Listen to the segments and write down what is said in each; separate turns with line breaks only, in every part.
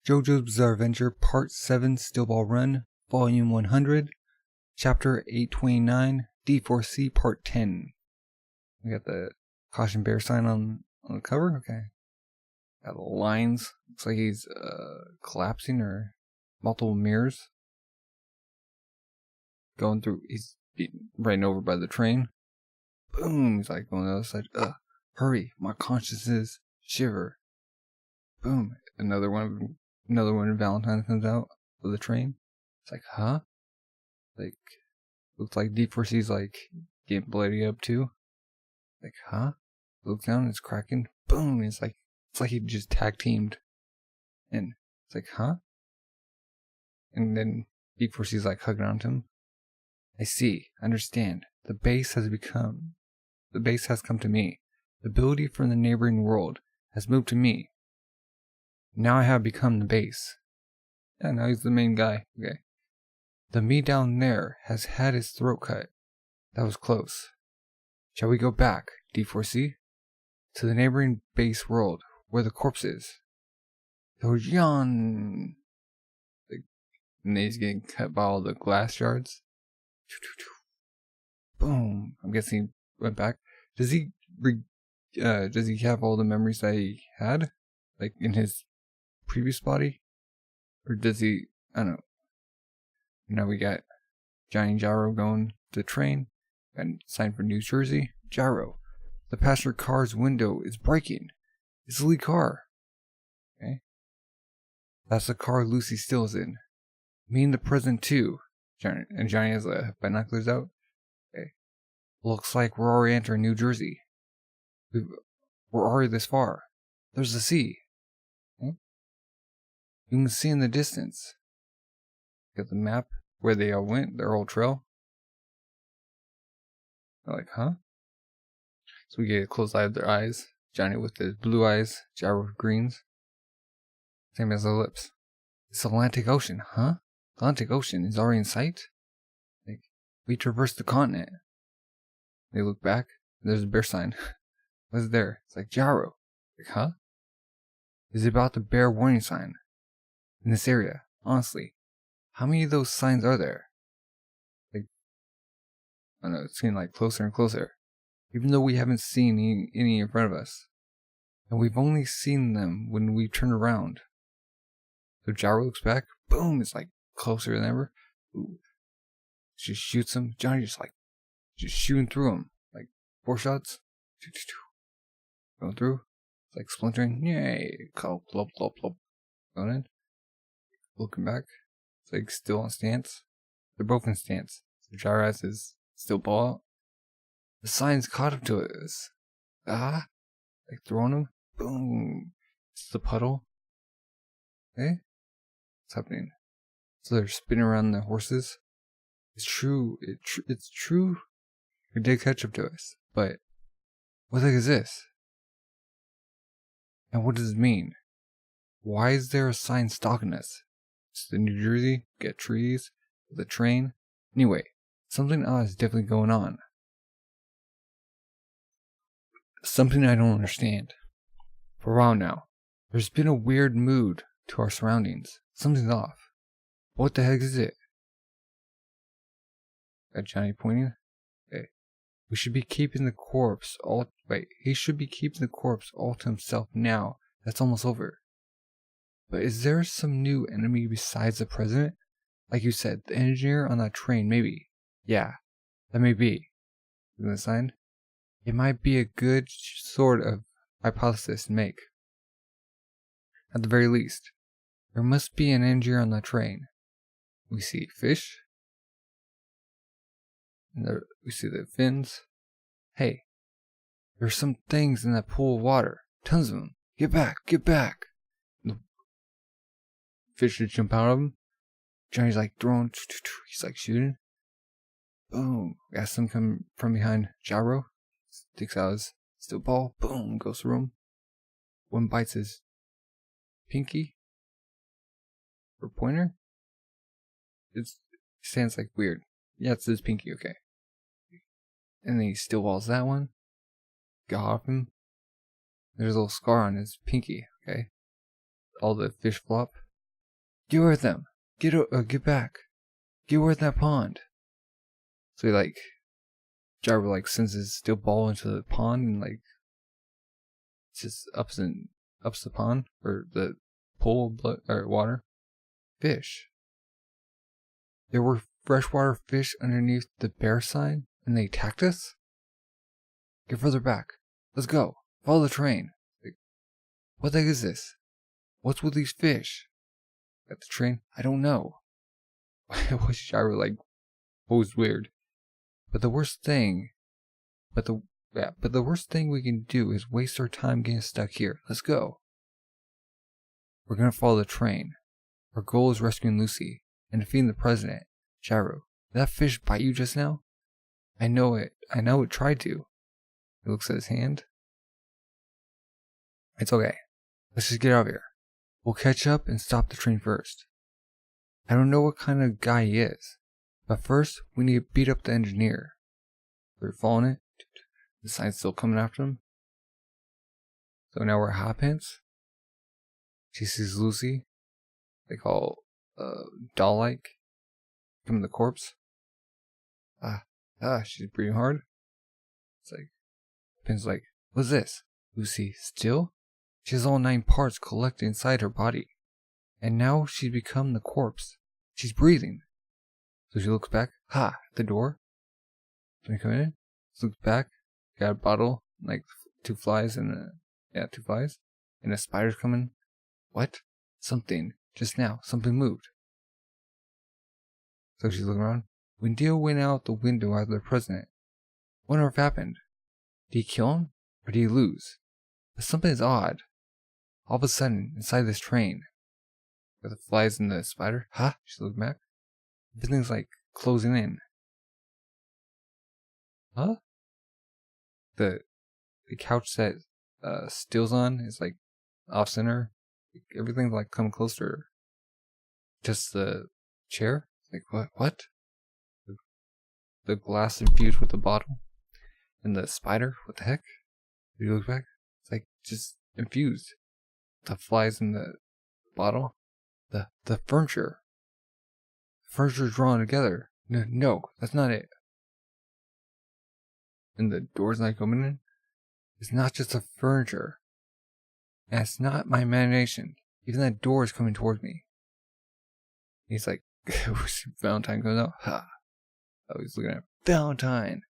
JoJo's Bizarre Adventure Part 7 Steel Ball Run, Volume 100, Chapter 829, D4C Part 10. We got the caution bear sign on the cover. Okay. Got the lines. Looks like he's collapsing or multiple mirrors. Going through. He's being ran over by the train. Boom. He's like going to the other side. Hurry. My consciences shiver. Boom. Another one of Valentine comes out of the train. It's like, huh? Like, looks like D4C's like getting bloody up too. Like, huh? Looks down, it's cracking. Boom! It's like he just tag teamed. And it's like, huh? And then D4C's like hugging onto him. I see, understand. The base has come to me. The ability from the neighboring world has moved to me. Now I have become the base. Yeah, now he's the main guy. Okay. The me down there has had his throat cut. That was close. Shall we go back, D4C? To the neighboring base world, where the corpse is. Dojan! And he's getting cut by all the glass shards. Boom! I'm guessing he went back. Does he have all the memories that he had? Like in his previous body? Or does he, I don't know. Now we got Johnny Gyro going to the train and signed for New Jersey. Gyro, the passenger car's window is breaking. It's the lead car. Okay. That's the car Lucy Steele's in. Me and the president too. Johnny has binoculars out. Okay. Looks like we're already entering New Jersey. We're already this far. There's the sea. Okay. You can see in the distance. Got the map where they all went, their old trail. They're like, huh? So we get a close eye of their eyes. Johnny with his blue eyes, Gyro with greens. Same as their lips. It's Atlantic Ocean, huh? The Atlantic Ocean is already in sight? Like, we traversed the continent. They look back, there's a bear sign. What's there? It's like, Gyro. Like, huh? Is it about the bear warning sign? In this area, honestly. How many of those signs are there? Like, I don't know, it's getting like closer and closer. Even though we haven't seen any in front of us. And we've only seen them when we turn around. So Gyro looks back, boom, it's like closer than ever. Ooh. She shoots him. Johnny just shooting through him. Like 4 shots. Going through. It's like splintering. Yay. Plop, plop, plop. Going in. Looking back. It's like still on stance. They're both in stance. So Gyro has his still ball out. The signs caught up to us. Like throwing him. Boom. It's the puddle. Okay? What's happening? So they're spinning around the horses. It's true. It's true. It did catch up to us. But what the heck is this? And what does it mean? Why is there a sign stalking us? It's the New Jersey, get trees, the train. Anyway, something odd is definitely going on. Something I don't understand. For a while now, there's been a weird mood to our surroundings. Something's off. What the heck is it? Got Johnny pointing. Okay. We should be keeping the corpse all. Wait, he should be keeping the corpse all to himself now. That's almost over. But is there some new enemy besides the president? Like you said, the engineer on that train, maybe. Yeah, that may be. Isn't that sign? It might be a good sort of hypothesis to make. At the very least, there must be an engineer on that train. We see fish. And there, we see the fins. Hey, there's some things in that pool of water. Tons of them. Get back, get back. The fish should jump out of him. Johnny's like throwing. He's like shooting. Boom. Got some coming from behind Gyro. Sticks out his steel ball. Boom. Goes through him. One bites his pinky. Or pointer. It stands like weird. Yeah, it's his pinky. Okay. And then he steel balls that one. Got off him. There's a little scar on his pinky. Okay. All the fish flop. Get with them. Get back. Get with that pond. So he Gyro sends his steel ball into the pond and just ups the pond or the pool of blood or water. Fish. There were freshwater fish underneath the bear sign and they attacked us? Get further back. Let's go. Follow the train. What the heck is this? What's with these fish? At the train? I don't know. Was Gyro what was weird? But the worst thing we can do is waste our time getting stuck here. Let's go. We're gonna follow the train. Our goal is rescuing Lucy and defeating the president. Gyro, did that fish bite you just now? I know it tried to. He looks at his hand. It's okay. Let's just get out of here. We'll catch up and stop the train first. I don't know what kind of guy he is, but first we need to beat up the engineer. They're following it. The sign's still coming after him. So now we're at Hot Pants. She sees Lucy. They call doll-like. Becoming the corpse. She's breathing hard. It's Pins what's this? Lucy still? She has all 9 parts collected inside her body. And now she's become the corpse. She's breathing. So she looks back. At the door. Can we come in? She looks back. Got a bottle. 2 flies and 2 flies. And a spider's coming. What? Something. Just now. Something moved. So she's looking around. When Dio went out the window after the president. Wonder what happened. Did he kill him? Or did he lose? But something is odd. All of a sudden, inside this train. With the flies and the spider. She looked back. Everything's closing in. The couch that Steel's on is off center. Everything's coming closer. Just the chair. What? The glass infused with the bottle. And the spider. What the heck? If you look back, it's just infused. The flies in the bottle. The furniture. The furniture's drawn together. No, that's not it. And the door's not coming in. It's not just the furniture. And it's not my imagination. Even that door is coming towards me. He's Valentine comes out. Oh, he's looking at Valentine.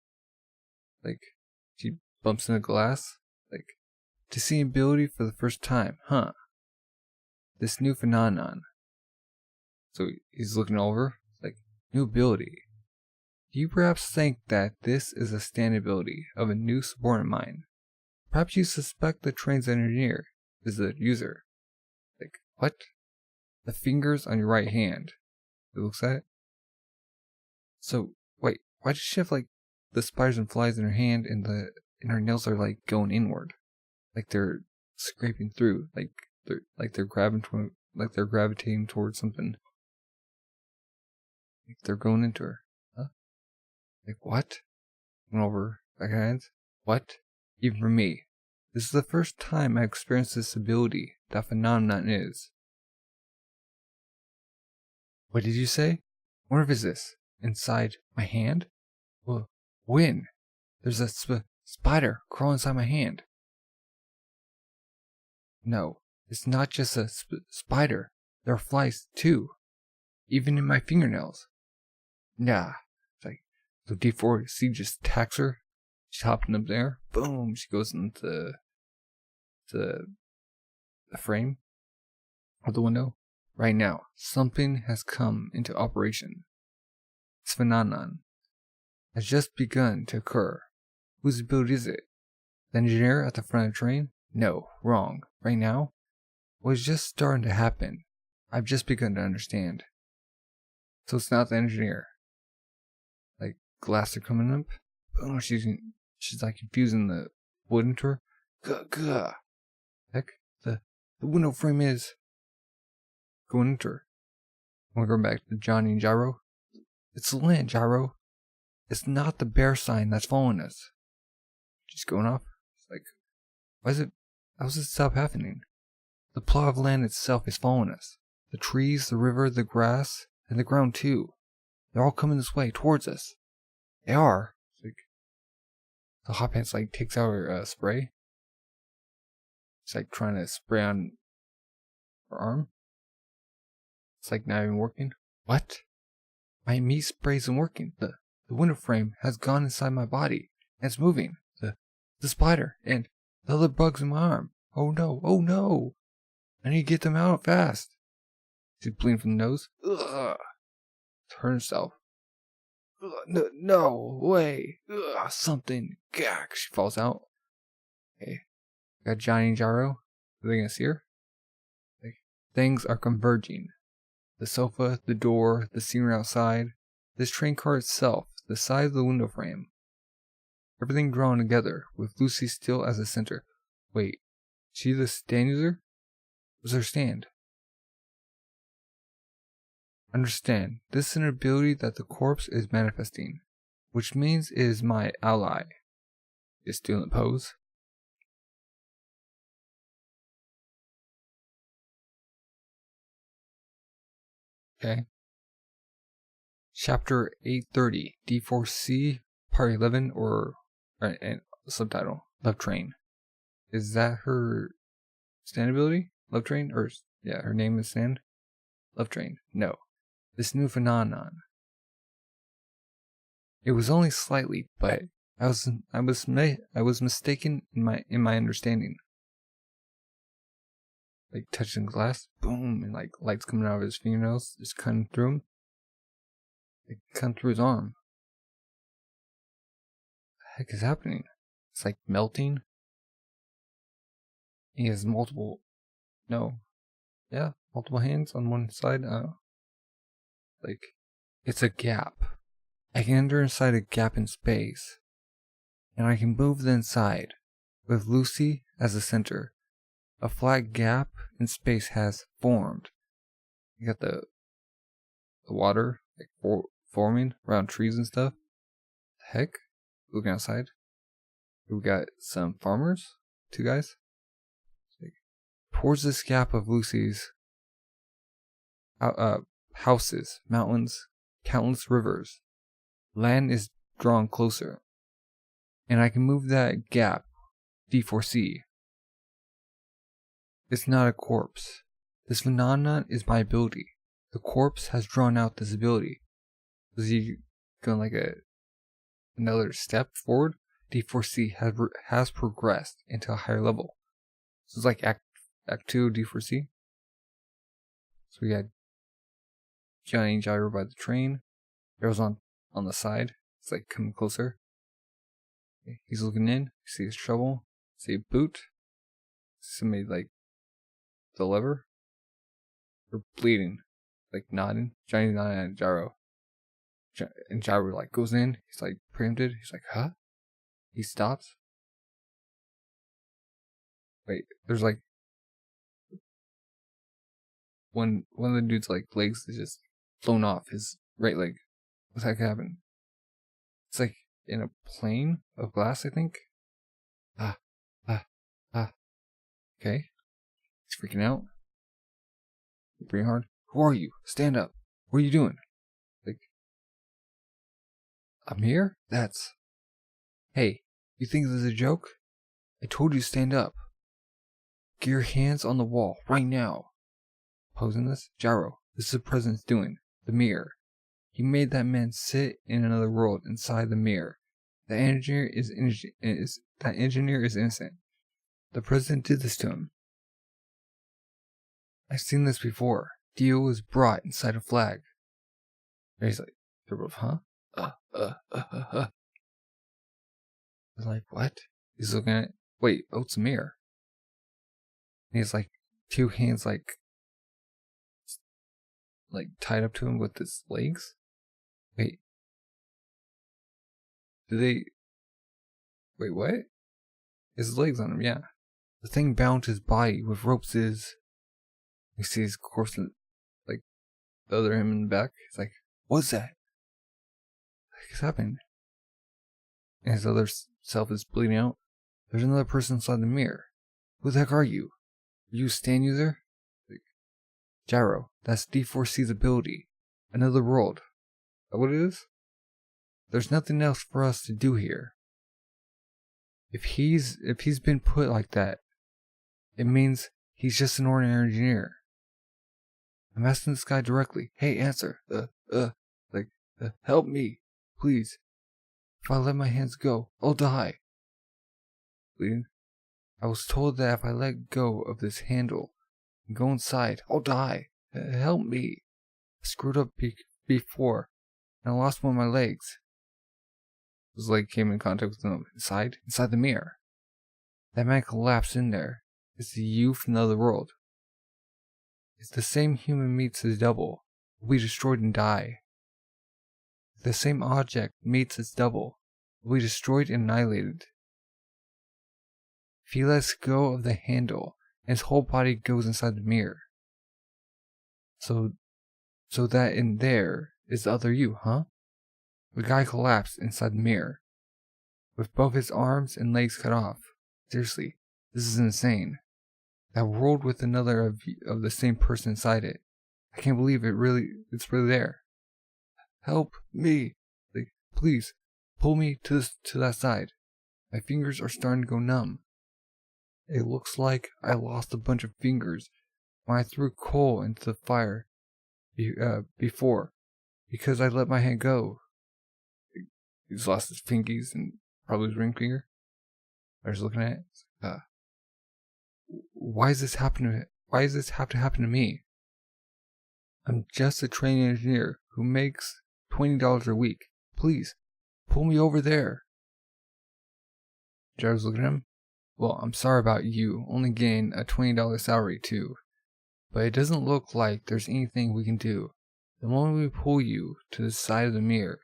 She bumps into glass. To see ability for the first time, This new phenomenon. So he's looking over. New ability. Do you perhaps think that this is a stand ability of a new subordinate mine? Perhaps you suspect the train's engineer is the user. What? The fingers on your right hand. It looks at it. So, wait, why does she have the spiders and flies in her hand and her nails are going inward? They're scraping through, they're gravitating towards something. They're going into her. What? Went over, back hands. What? Even for me. This is the first time I experienced this ability that phenomenon is. What did you say? Where is this? Inside my hand? Well, when? There's a spider crawling inside my hand. No, it's not just a spider. There are flies too. Even in my fingernails. Nah. So D4C just attacks her. She's hopping up there. Boom. She goes into the frame of the window. Right now, something has come into operation. This phenomenon has just begun to occur. Whose ability is it? The engineer at the front of the train? No, wrong. Right now, what is just starting to happen? I've just begun to understand. So it's not the engineer. Glass are coming up. Oh, she's infusing the wood into her. Gah. Heck, the window frame is going into her. We're going back to Johnny and Gyro. It's the land, Gyro. It's not the bear sign that's following us. She's going off. It's how does it stop happening? The plot of land itself is following us. The trees, the river, the grass, and the ground too. They're all coming this way, towards us. They are. Like, the hot pants like takes out her spray. It's like trying to spray on her arm. It's like not even working. What? My meat spray isn't working. The window frame has gone inside my body and it's moving. The spider and the other bugs in my arm. Oh no! Oh no! I need to get them out fast. She's bleeding from the nose. Ugh. Turn herself. Ugh, no way. Ugh, something. Gag. She falls out. Okay. Got Johnny and Gyro. Are they gonna see her? Like, things are converging. The sofa, the door, the scenery outside, this train car itself, the size of the window frame. Everything drawn together, with Lucy still as the center. Wait, she the stand user? Was her stand? Understand, this is an ability that the corpse is manifesting, which means it is my ally. Is still in the pose. Okay. Chapter 830, D4C, Part 11, and subtitle, Love Train. Is that her stand ability? Love Train? Or, yeah, her name is Stand? Love Train. No. This new phenomenon. It was only slightly, but I was mistaken in my understanding. Like touching glass, boom, and like lights coming out of his fingernails, just cutting through him. Like cutting through his arm. What the heck is happening? It's like melting. He has multiple hands on one side. Like it's a gap. I can enter inside a gap in space, and I can move the inside with Lucy as the center. A flat gap in space has formed. You got the water like forming around trees and stuff. The heck? Looking outside. We got some farmers, 2 guys. Towards this gap of Lucy's houses, mountains, countless rivers. Land is drawn closer. And I can move that gap, D4C. It's not a corpse. This phenomenon is my ability. The corpse has drawn out this ability. Is he going like another step forward? D4C has progressed into a higher level. So it's like Act 2 D4C. So we got Johnny and Gyro by the train. Arrow's on the side. It's like coming closer. Okay, he's looking in. You see his shovel. See a boot. Somebody like the lever. They're bleeding. Like nodding. Johnny's nodding at Gyro. And Gyro like goes in. He's like preempted. He's like, huh? He stops. Wait, there's like one of the dude's like legs is just blown off his right leg. What's that happened? It's like in a plane of glass, I think. Okay. He's freaking out. Breathing hard. Who are you? Stand up. What are you doing? Like, I'm here? Hey, you think this is a joke? I told you to stand up. Get your hands on the wall right now. Posing this? Gyro, this is the president's doing. The mirror. He made that man sit in another world inside the mirror. The engineer is innocent. The president did this to him. I've seen this before. Dio was brought inside a flag. And he's like, huh? He's like, what? He's looking at it. Wait, oh, it's a mirror. And he's like, 2 hands like tied up to him with his legs. Wait. Wait, what? His legs on him, yeah. The thing bound to his body with ropes is... You see his corpse, like, the other him in the back. He's like, what's that? What's happening? And his other self is bleeding out. There's another person inside the mirror. Who the heck are you? Are you a stand user? Like, Gyro, that's D4C's ability. Another world. Is that what it is? There's nothing else for us to do here. If he's been put like that, it means he's just an ordinary engineer. I'm asking this guy directly. Hey, answer. Help me, please. If I let my hands go, I'll die. Bleeding. I was told that if I let go of this handle and go inside, I'll die. Help me. I screwed up before, and I lost one of my legs. His leg came in contact with him inside the mirror. That man collapsed in there. It's the you from the other world. It's the same human meets his double. We destroyed and die. The same object meets its double. We destroyed and annihilated. If he lets go of the handle, his whole body goes inside the mirror. So that in there is the other you, huh? The guy collapsed inside the mirror, with both his arms and legs cut off. Seriously, this is insane. That world with another of the same person inside it. I can't believe it's really there. Help me. Please, pull me to that side. My fingers are starting to go numb. It looks like I lost a bunch of fingers when I threw coal into the fire before, because I let my hand go. He's lost his fingies and probably his ring finger. I was looking at it. Why does this happen? Why does this have to happen to me? I'm just a training engineer who makes $20 a week. Please, pull me over there. Jared's looking at him. Well, I'm sorry about you only getting a $20 salary too, but it doesn't look like there's anything we can do. The moment we pull you to the side of the mirror,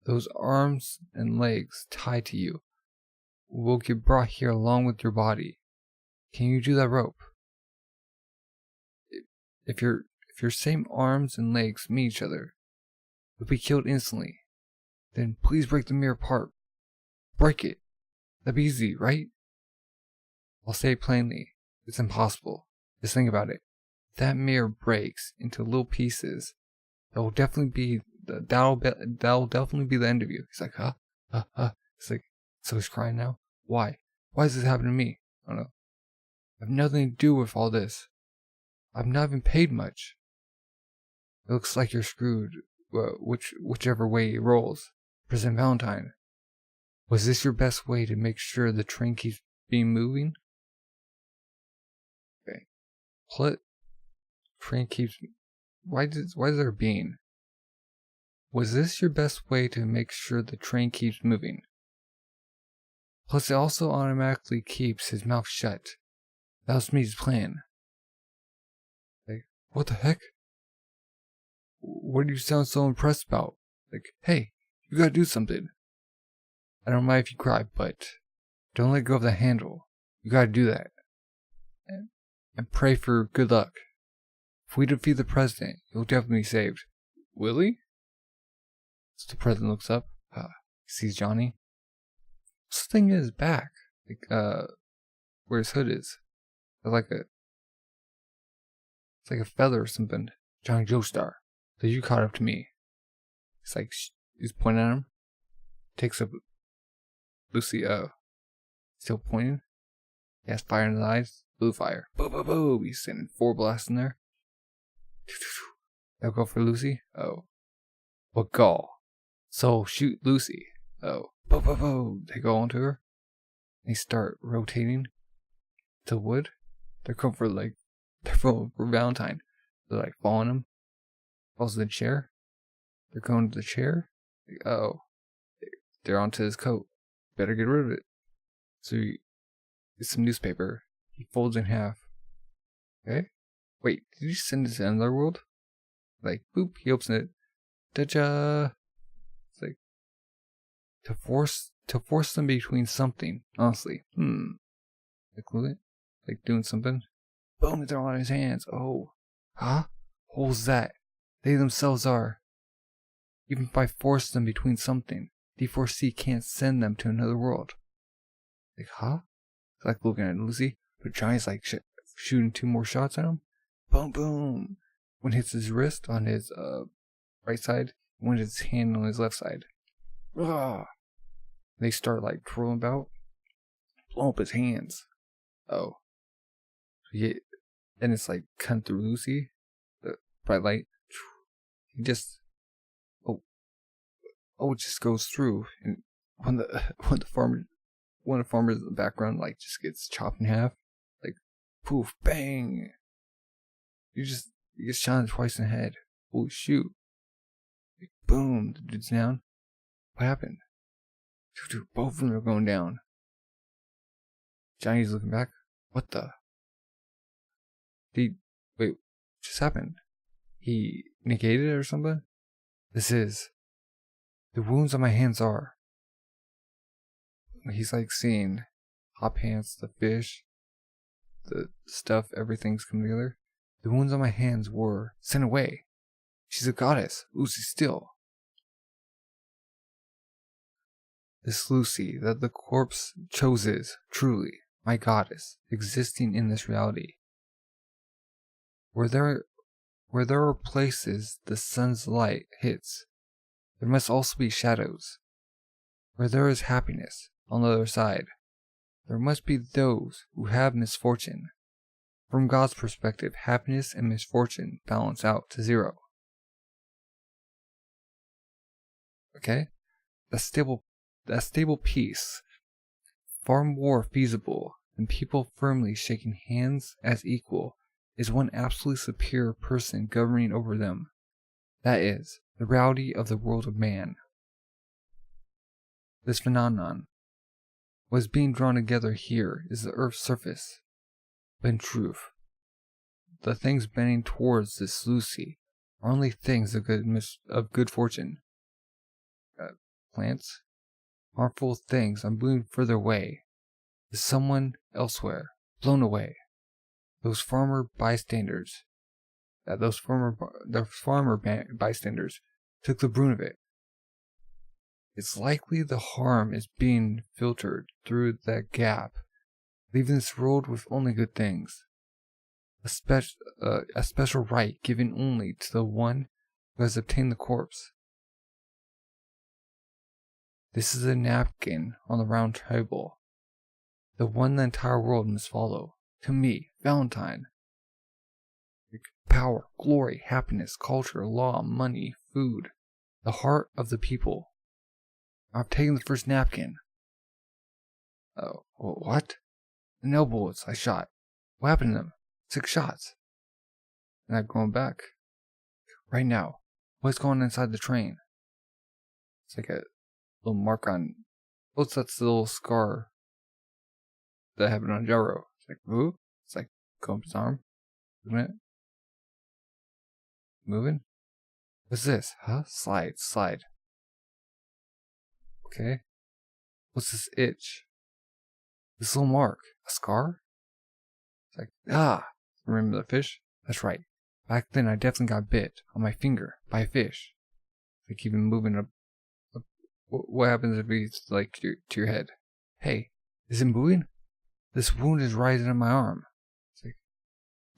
those arms and legs tied to you will get brought here along with your body. Can you do that rope? If your same arms and legs meet each other, you'll be killed instantly. Then please break the mirror apart. Break it. That'd be easy, right? I'll say it plainly. It's impossible. Just think about it. If that mirror breaks into little pieces, that'll definitely be the end of you. He's like, It's like, so he's crying now. Why? Why does this happen to me? I don't know. I have nothing to do with all this. I've not even paid much. It looks like you're screwed, whichever way it rolls. President Valentine, was this your best way to make sure the train keeps being moving? Okay. Train keeps. Why is there a being? Was this your best way to make sure the train keeps moving? Plus, it also automatically keeps his mouth shut. That was me's plan. Like, what the heck? What do you sound so impressed about? Like, hey, you gotta do something. I don't mind if you cry, but don't let go of the handle. You gotta do that. And pray for good luck. If we defeat the president, you'll definitely be saved. Will he? So the president looks up. He sees Johnny. This thing in his back. Like, where his hood is. It's like a feather or something. Johnny Joestar. So you caught up to me. It's like, he's pointing at him. Takes up Lucy, still pointing. He has fire in his eyes. Blue fire. Boom, boom, boom. He's sending 4 blasts in there. They'll go for Lucy. Oh. What gall. So shoot Lucy. Oh. Boom, boom, boom. They go onto her. They start rotating to wood. They're going for Valentine. They're like following him. Falls to the chair. They're going to the chair. Oh. They're onto his coat. Better get rid of it. So he gets some newspaper. He folds in half. Okay? Wait, did you send this to another world? Like, boop, he opens it. Da-ja! It's like, to force them between something, honestly. Like doing something. Boom, they're on his hands. Oh. Huh? What's that? They themselves are. Even if I force them between something, D4C can't send them to another world. Like, huh? It's like looking at Lucy, but Johnny's like shooting 2 more shots at him. Boom, boom. One hits his wrist on his right side. One hits his hand on his left side. They start like twirling about. Blow up his hands. Oh. And it's like cutting through Lucy. The bright light. He just... Oh, it just goes through. And one of the farmers in the background like just gets chopped in half. Like, poof, bang. He gets shot twice in the head. Holy shoot. Like, boom, the dude's down. What happened? Both of them are going down. Johnny's looking back. What the? Wait, what just happened? He negated it or something? The wounds on my hands are. He's like seeing hot pants, the fish, the stuff, everything's coming together. The wounds on my hands were sent away. She's a goddess, Lucy still. This Lucy that the corpse chose is, truly, my goddess, existing in this reality. Where there are places the sun's light hits, there must also be shadows. Where there is happiness, on the other side, there must be those who have misfortune. From God's perspective, happiness and misfortune balance out to zero. Okay? That stable peace, far more feasible than people firmly shaking hands as equal, is one absolutely superior person governing over them. That is, the reality of the world of man. This phenomenon, what is being drawn together here is the Earth's surface. But in truth, the things bending towards this Lucy are only things of good fortune. Plants, harmful things are moving further away. Is someone elsewhere, blown away. Those farmer bystanders took the brunt of it. It's likely the harm is being filtered through that gap, leaving this world with only good things. A special right given only to the one who has obtained the corpse. This is a napkin on the round table, the one the entire world must follow. To me, Valentine. Power, glory, happiness, culture, law, money, food, the heart of the people. I've taken the first napkin. Oh, what? The nail bullets I shot. What happened to them? 6 shots. And I'm going back. Right now. What's going on inside the train? It's like a little mark on... What's that little scar that happened on Jaro? It's like, ooh. It's like, going up his arm. Isn't it? Moving? What's this? Huh? Slide. Okay. What's this itch? This little mark. A scar? It's like, remember the fish? That's right. Back then I definitely got bit on my finger by a fish. Like even moving up. What happens if it's like to your head? Hey, is it moving? This wound is rising on my arm. It's like,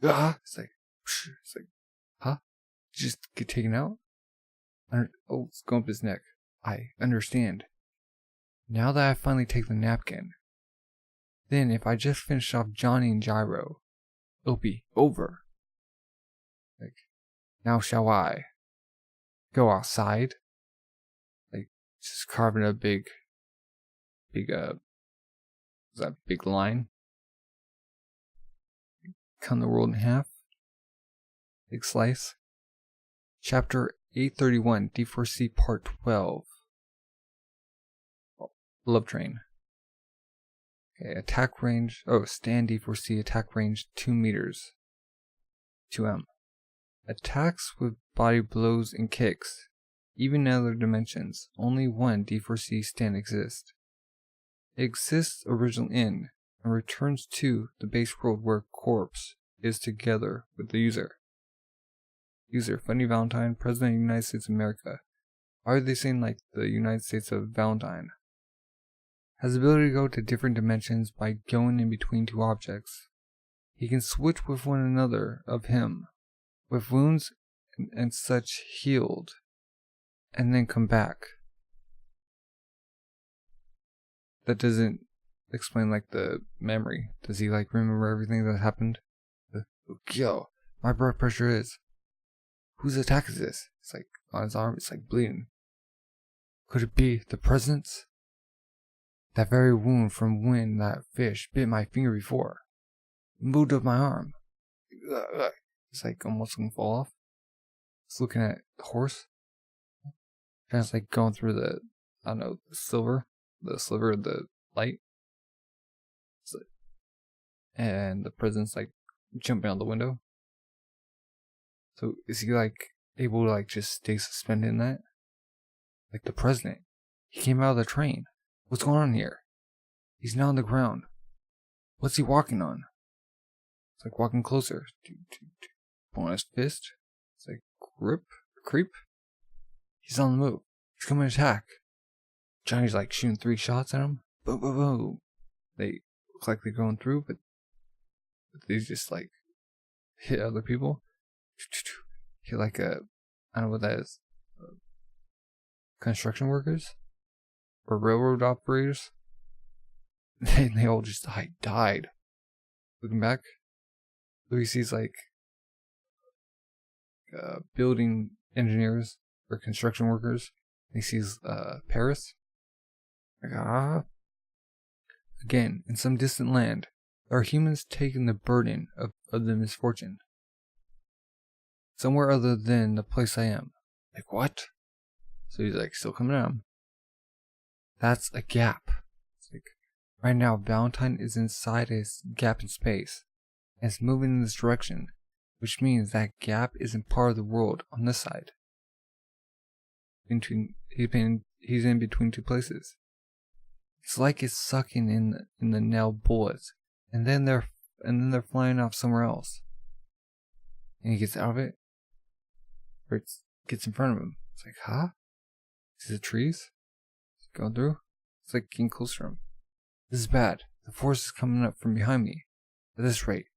it's like, huh? Did you just get taken out? It's going up his neck. I understand. Now that I finally take the napkin, then if I just finish off Johnny and Gyro, it'll be over. Like, now shall I go outside? Like, just carving a big line. Cut the world in half. Big slice. Chapter 831, D4C Part 12. Love Train. Okay, attack range. Stand D4C, attack range 2 meters. 2M. Attacks with body blows and kicks. Even in other dimensions, only one D4C stand exists. It exists originally in, and returns to, the base world where corpse is together with the user. User, Funny Valentine, President of the United States of America. Why are they saying like the United States of Valentine? Has the ability to go to different dimensions by going in between 2 objects. he can switch with one another of him, with wounds and such healed, and then come back. That doesn't explain like the memory. Does he like remember everything that happened? Yo, my blood pressure is. Whose attack is this? It's like on his arm, it's like bleeding. Could it be the presence? That very wound from when that fish bit my finger before. Moved up my arm. It's like almost gonna fall off. It's looking at the horse. And it's like going through the, I don't know, the sliver of the light. And the presence like jumping out the window. So is he like able to like just stay suspended in that? Like the president. He came out of the train. What's going on here? He's now on the ground. What's he walking on? It's like walking closer. Pulling his fist. It's like creep. He's on the move. He's coming to attack. Johnny's like shooting 3 shots at him. Boom, boom, boom. They look like they're going through, but they just like hit other people. Hit like I don't know what that is. Construction workers? Or railroad operators? They all just died. Looking back, he sees like building engineers or construction workers. He sees Paris. Like, Again, in some distant land, there are humans taking the burden of the misfortune. Somewhere other than the place I am. Like, what? So he's like, still coming at him. That's a gap. It's like, right now, Valentine is inside a gap in space. And it's moving in this direction. Which means that gap isn't part of the world on this side. He's in between 2 places. It's like it's sucking in the nail bullets. And then they're flying off somewhere else. And he gets out of it. Or it gets in front of him. It's like, huh? See the trees? It's going through? It's like getting closer to him. This is bad. The force is coming up from behind me. At this rate,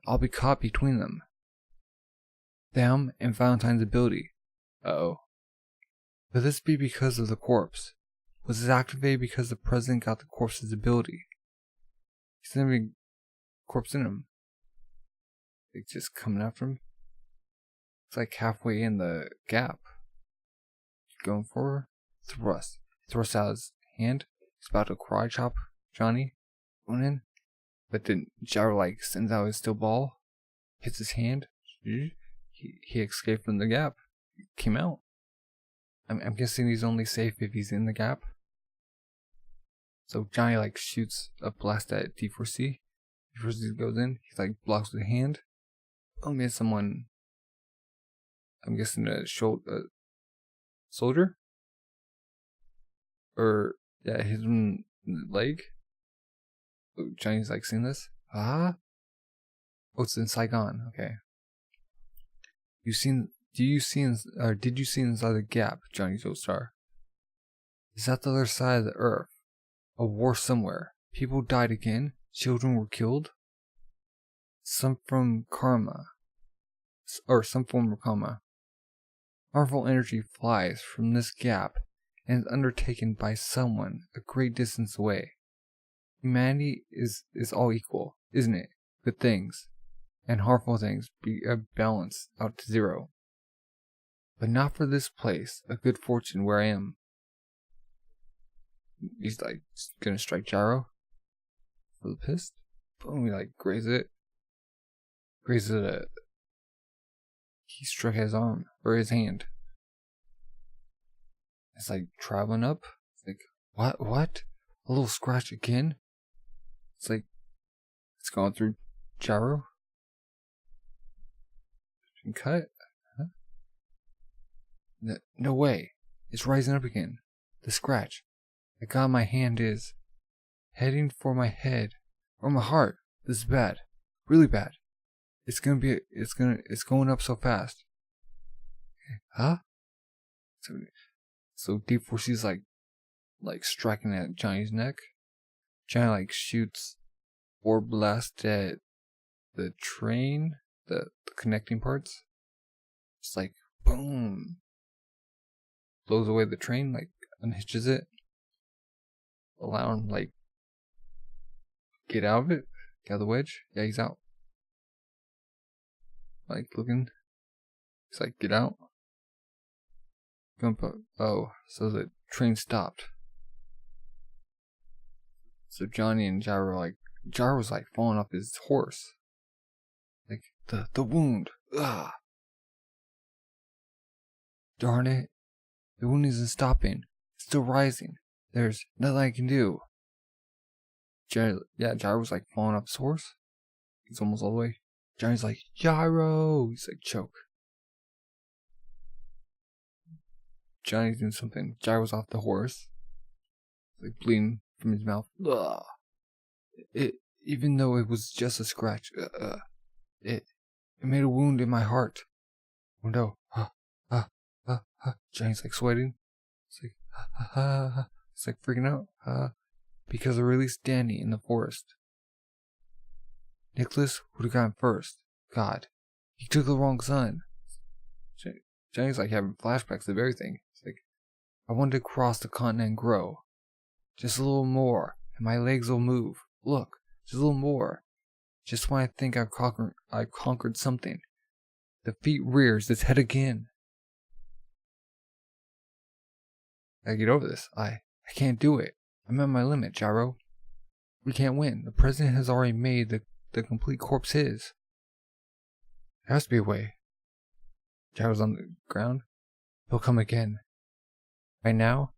I'll be caught between them. Them and Valentine's ability. Uh-oh. Could this be because of the corpse? Was it activated because the president got the corpse's ability? He's gonna be corpse in him. It's just coming after him. It's like halfway in the gap. Going for thrust. Thrust out his hand. He's about to cry chop Johnny. Going in. But then Gyro like sends out his steel ball. Hits his hand. He escaped from the gap. He came out. I'm guessing he's only safe if he's in the gap. So Johnny like shoots a blast at D4C. D4C goes in. He like blocks with a hand. Oh man, someone. I'm guessing a soldier? Or, yeah, hit him in the leg. Oh, Johnny's like seeing this. Oh, it's in Saigon. Okay. Did you see inside the gap, Johnny Joestar? Is that the other side of the earth? A war somewhere. People died again. Children were killed. Some form of karma. Harmful energy flies from this gap and is undertaken by someone a great distance away. Humanity is all equal, isn't it? Good things and harmful things be balanced out to 0. But not for this place, a good fortune where I am. He's like gonna strike Gyro for the pist. Boom, he like grazes it. He struck his arm or his hand. It's like traveling up. It's like what? A little scratch again? It's like it's going through Gyro. And cut. Huh? No way. It's rising up again. The scratch. The guy my hand is heading for my head or my heart. This is bad. Really bad. It's going up so fast. Huh? So D4C's like striking at Johnny's neck. Johnny like shoots or blast at the train, the connecting parts, just like boom, blows away the train, like unhitches it, allow him like get out of it, get out of the wedge. Yeah, he's out. Like looking, he's like get out. Oh, so the train stopped. So Johnny and Gyro Gyro's like falling off his horse. Like the wound. Ugh. Darn it. The wound isn't stopping. It's still rising. There's nothing I can do. Gyro's like falling off his horse. He's almost all the way. Johnny's like, Gyro! He's like, choke. Johnny's doing something. Gyro's off the horse. Like bleeding from his mouth. Ugh. Even though it was just a scratch, it made a wound in my heart. Oh no. Johnny's like sweating. It's like, it's like freaking out. Because I released Danny in the forest. Nicholas would have gone first. God, he took the wrong son. Johnny's like having flashbacks of everything. It's like, I wanted to cross the continent and grow. Just a little more, and my legs will move. Look, just a little more. Just when I think I've conquered something, the feet rears its head again. I get over this. I can't do it. I'm at my limit, Gyro. We can't win. The president has already made the complete corpse his. There has to be a way. Gyro's on the ground. He'll come again. Right now,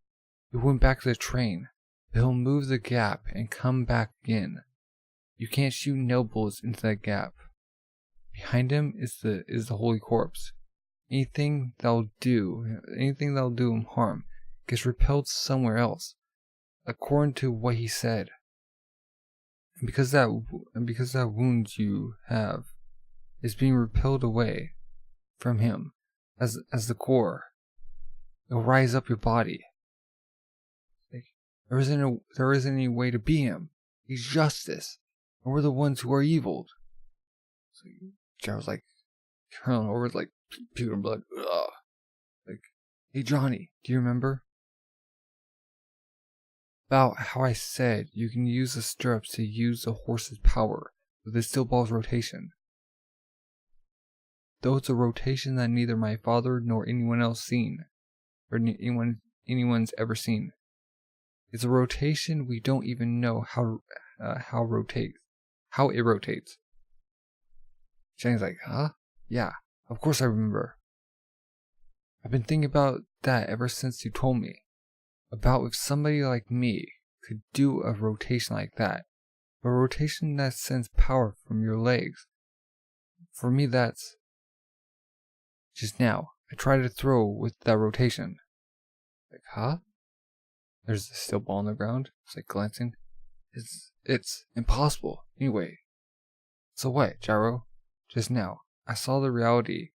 he went back to the train. He'll move the gap and come back again. You can't shoot nail bullets into that gap. Behind him is the holy corpse. Anything that'll do him harm gets repelled somewhere else, according to what he said. And because that wound you have is being repelled away from him as the core, it'll rise up your body. Like, there isn't any way to be him. He's justice, and we're the ones who are evil. So Gyro's like turning over, like puking blood. Ugh. Like, hey Johnny, do you remember about how I said you can use the stirrups to use the horse's power with the steel ball's rotation? Though it's a rotation that neither my father nor anyone else seen, or anyone's ever seen. It's a rotation we don't even know how it rotates. Johnny's like, huh? Yeah, of course I remember. I've been thinking about that ever since you told me. About if somebody like me could do a rotation like that. A rotation that sends power from your legs. For me, that's... Just now, I tried to throw with that rotation. Like, huh? There's a steel ball on the ground. It's like glancing. It's impossible. Anyway. So what, Gyro? Just now, I saw the reality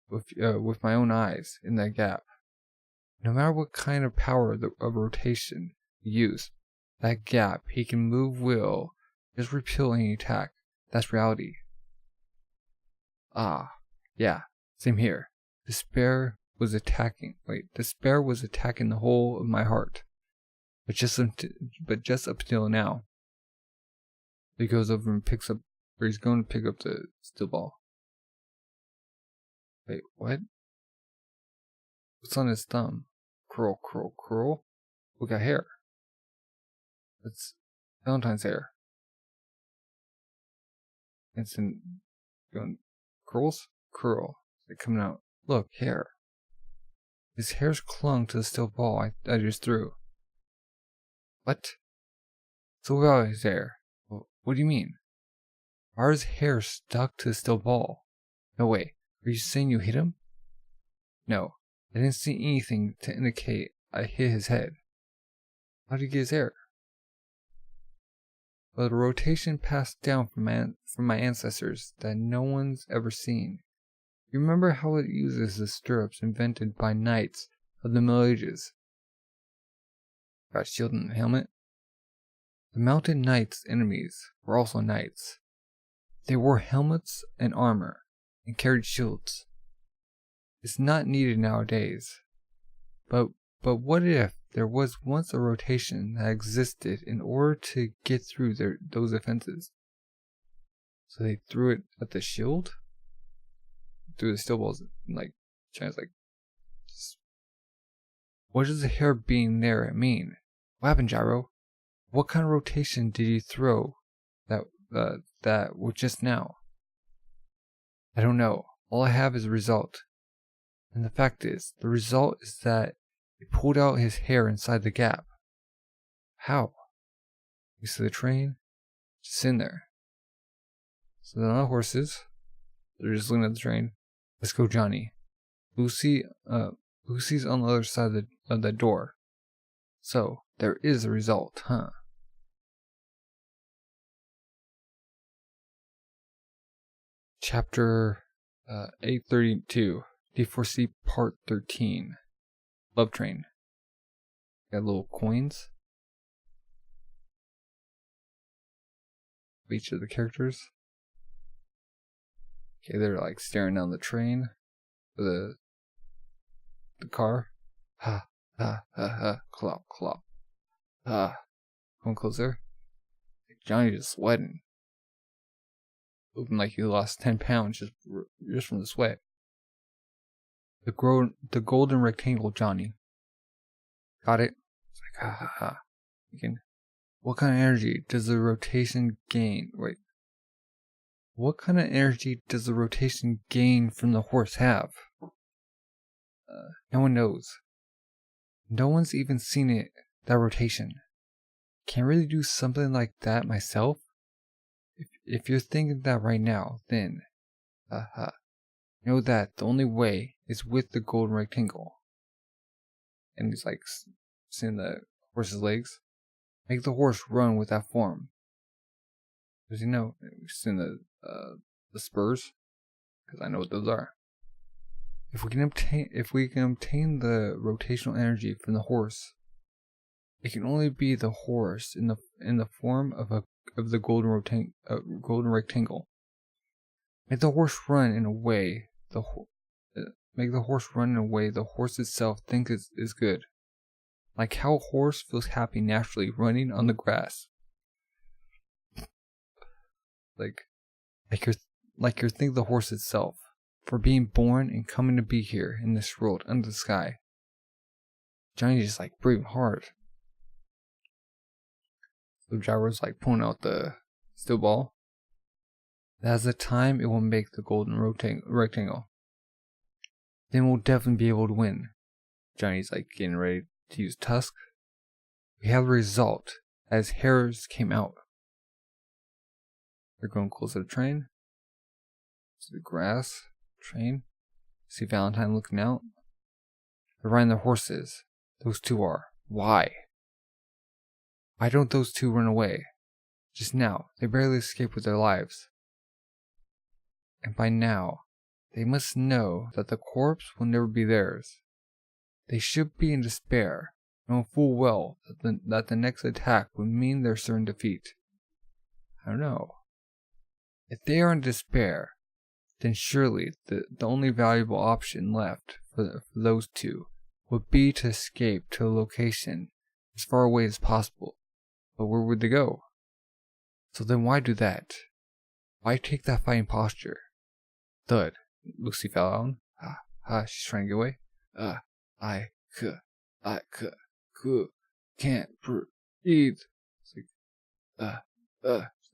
with my own eyes in that gap. No matter what kind of power of rotation you use, that gap he can move will just repel any attack. That's reality. Ah, yeah, same here. Despair was attacking the whole of my heart. But just up till now. He goes over and he's going to pick up the steel ball. Wait, what? What's on his thumb? Curl. We got hair. It's Valentine's hair. It's going curls? Curl. It's coming out. Look, hair. His hair's clung to the steel ball I just threw. What? So what about his hair? What do you mean? Why is his hair stuck to the steel ball? No way. Are you saying you hit him? No. I didn't see anything to indicate I hit his head. How did he get his hair? Well, the rotation passed down from my ancestors that no one's ever seen. You remember how it uses the stirrups invented by knights of the Middle Ages? Got shield and helmet? The mounted knights' enemies were also knights. They wore helmets and armor, and carried shields. It's not needed nowadays. But what if there was once a rotation that existed in order to get through those defenses? So they threw it at the shield? Threw the steel balls, and like, China's like, what does the hair being there mean? What happened, Gyro? What kind of rotation did you throw that was just now? I don't know. All I have is a result. And the fact is, the result is that he pulled out his hair inside the gap. How? You see the train? Just in there. So they're on horses. They're just looking at the train. Let's go, Johnny. Lucy's on the other side of the door. So, there is a result, huh? Chapter 832, D4C Part 13, Love Train. Got little coins of each of the characters. Okay, they're like staring down the train, the car. Ha, ha, ha, ha, clop, clop. Ah, come closer. Johnny just sweating. Looking like he lost 10 pounds just from the sweat. The golden rectangle, Johnny. Got it? It's like, ha ha ha. What kind of energy does the rotation gain? Wait. What kind of energy does the rotation gain from the horse have? No one knows. No one's even seen that rotation. Can't really do something like that myself? If you're thinking that right now, then, know that the only way is with the golden rectangle. And he's like, seeing the horse's legs. Make the horse run with that form. Does he know? We've seen the spurs, because I know what those are. If we can obtain the rotational energy from the horse, it can only be the horse in the form of the golden rectangle. Make the horse run in a way the horse itself thinks is good, like how a horse feels happy naturally running on the grass. Like you're thinking the horse itself for being born and coming to be here in this world under the sky. Johnny just like breathing hard. So Gyro's like pulling out the steel ball. That's the time it will make the golden rectangle. Then we'll definitely be able to win. Johnny's like getting ready to use Tusk. We have the result as hairs came out. They're going close to the train. See the grass, train. See Valentine looking out. They're riding their horses. Those two are. Why? Why don't those two run away? Just now, they barely escaped with their lives. And by now, they must know that the corpse will never be theirs. They should be in despair, knowing full well that the next attack would mean their certain defeat. I don't know. If they are in despair, then surely the only valuable option left for those two would be to escape to a location as far away as possible. But where would they go? So then why do that? Why take that fighting posture? Thud. Lucy fell down. She's trying to get away. I can't breathe. It's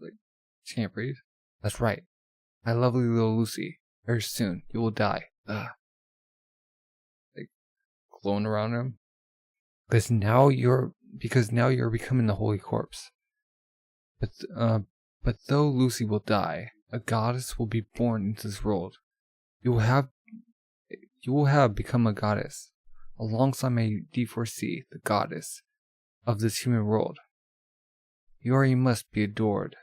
like, she can't breathe. That's right. My lovely little Lucy. Very soon, you will die. Like, glowing around him. Because now you're becoming the holy corpse. But though Lucy will die, a goddess will be born into this world. You will have become a goddess, alongside my D4C, the goddess of this human world. You already must be adored.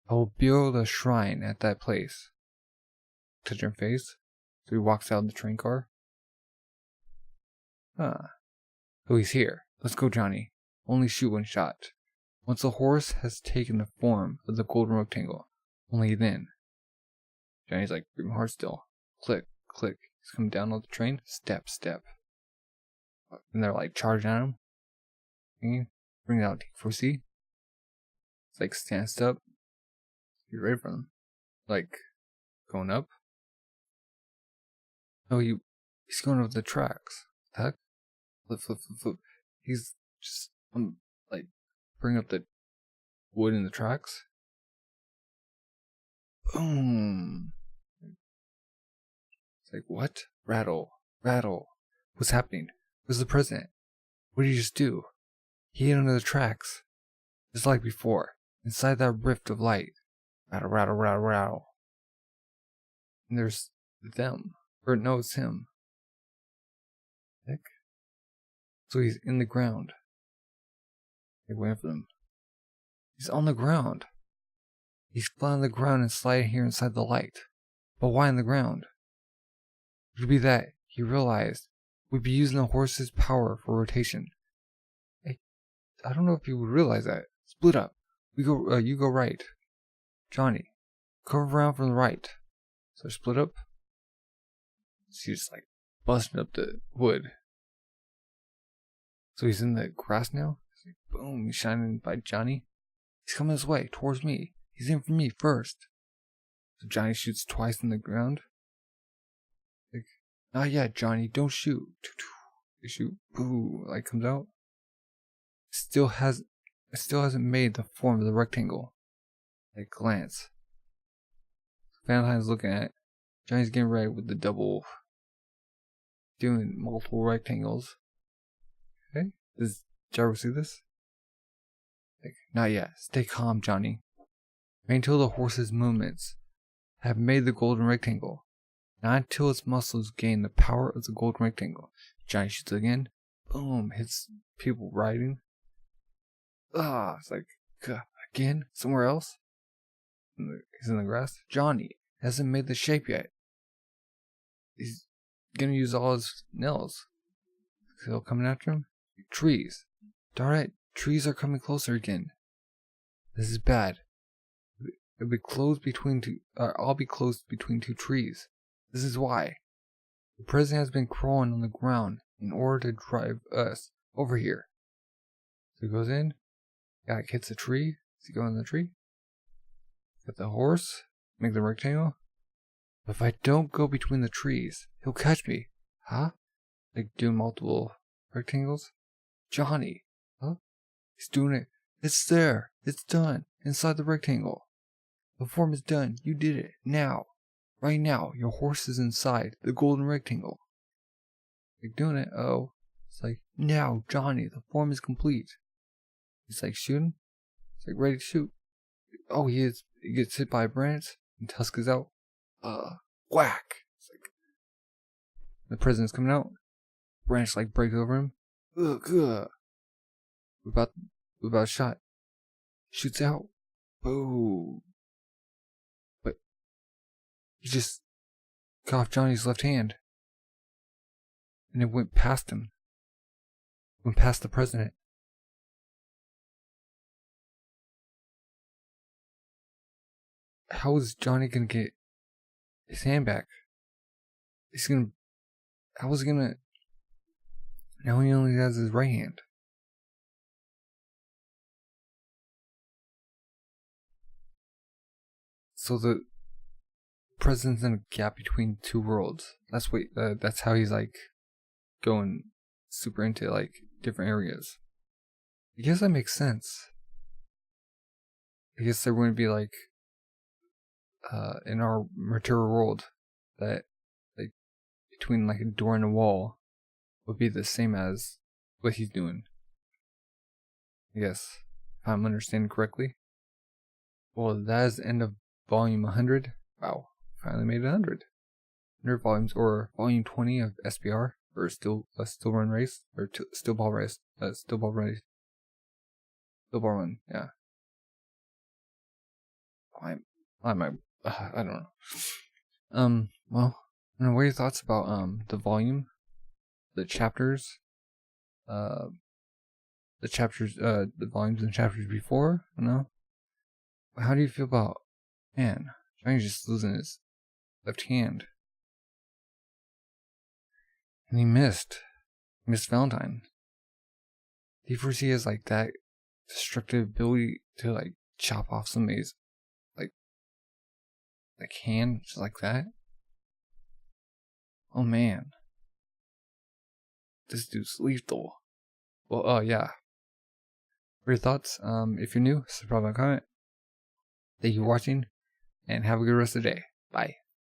I will build a shrine at that place. Touch her face. So he walks out of the train car. So he's here. Let's go, Johnny. Only shoot one shot. Once the horse has taken the form of the golden rectangle, Only then, Johnny's like breathing hard still. Click, click. He's coming down on the train. Step, step. And they're like charging at him. And bring out D4C. It's like stands up. You're ready for them. Like going up. Oh, he's going over the tracks. Heck? Flip, flip, flip, flip. He's just like bring up the wood in the tracks. Boom. It's like, what? Rattle, rattle. What's happening? Where's the president? What did he just do? He hit under the tracks. Just like before. Inside that rift of light. Rattle, rattle, rattle, rattle. And there's them. Or no, it's him. Heck. So he's in the ground. They're waiting for them. He's on the ground. He's flat on the ground and sliding here inside the light. But why on the ground? It could be that he realized we'd be using the horse's power for rotation. I don't know if you would realize that. Split up. You go right. Johnny, curve around from the right. So split up. She's just like busting up the wood. So he's in the grass now. Like, boom, he's shining by Johnny. He's coming this way, towards me. He's in for me first. So Johnny shoots twice in the ground. Like, not yet, Johnny, don't shoot. They shoot, boo, light comes out. It still hasn't made the form of the rectangle. Like, glance. Valentine's looking at it. Johnny's getting ready with the double. Doing multiple rectangles. Okay? Does Gyro see this? Like, not yet. Stay calm, Johnny. Wait until the horse's movements have made the golden rectangle. Not until its muscles gain the power of the golden rectangle. Johnny shoots again. Boom. Hits people riding. It's like, again? Somewhere else? He's in the grass. Johnny hasn't made the shape yet. He's gonna use all his nails. Still coming after him? Trees. Darn it, trees are coming closer again. This is bad. I'll be closed between two trees. This is why. The president has been crawling on the ground in order to drive us over here. So he goes in. Guy hits a tree. Does he go in the tree? Get the horse. Make the rectangle. But if I don't go between the trees, he'll catch me. Huh? Like doing multiple rectangles? Johnny. Huh? He's doing it. It's there. It's done. Inside the rectangle. The form is done. You did it. Now. Right now. Your horse is inside the golden rectangle. Like doing it. Oh. It's like, now, Johnny. The form is complete. He's like shooting. He's like ready to shoot. Oh, he is. He gets hit by a branch. And Tusk is out. Whack. It's like the president's coming out. Branch like breaks over him. We're about shot. Shoots out. Boom. But he just cut off Johnny's left hand. And it went past him. Went past the president. How is Johnny gonna get his hand back? How is he gonna? Now he only has his right hand. So the president's in a gap between two worlds. That's how he's like going super into like different areas. I guess that makes sense. I guess there wouldn't be like in our material world that like between like a door and a wall would be the same as what he's doing. I guess if I'm understanding correctly. Well, that is the end of volume 100. Wow, finally made 100. 100 volumes, or volume 20 of SBR, or still run race, or still ball race, still ball run. Yeah. I don't know. Well, I don't know, what are your thoughts about the volume, the chapters, the volumes and chapters before? I don't know. How do you feel about Man, Johnny's just losing his left hand. And he missed Valentine. Do you foresee he has like that destructive ability to like chop off somebody's like hand just like that? Oh man. This dude's lethal. Well, yeah. For your thoughts, if you're new, subscribe and comment. Thank you for watching, and have a good rest of the day. Bye.